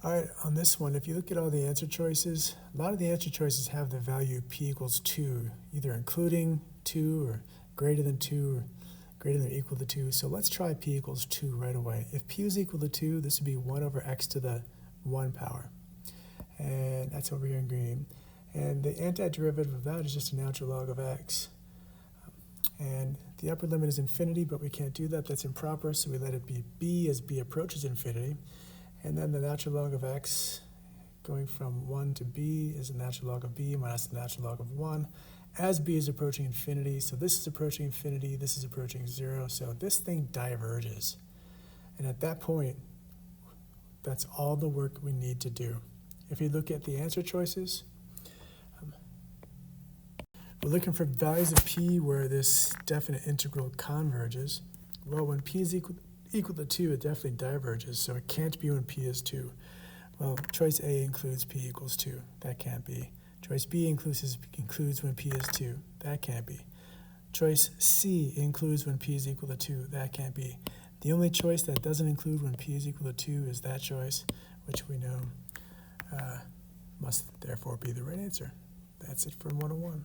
All right, on this one, if you look at all the answer choices, a lot of the answer choices have the value p equals 2, either including 2 or greater than 2 or greater than or equal to 2. So let's try p equals 2 right away. If p is equal to 2, this would be 1 over x to the 1 power. And that's over here in green. And the antiderivative of that is just a natural log of x. And the upper limit is infinity, but we can't do that. That's improper, so we let it be b as b approaches infinity. And then the natural log of x going from 1 to b is the natural log of b minus the natural log of 1 as b is approaching infinity. So this is approaching infinity, this is approaching 0. So this thing diverges. And at that point, that's all the work we need to do. If you look at the answer choices, we're looking for values of p where this definite integral converges. Well, when p is equal to 2, it definitely diverges, so it can't be when p is 2. Well, choice A includes p equals 2. That can't be. Choice B includes when p is 2. That can't be. Choice C includes when p is equal to 2. That can't be. The only choice that doesn't include when p is equal to 2 is that choice, which we know must therefore be the right answer. That's it for 101.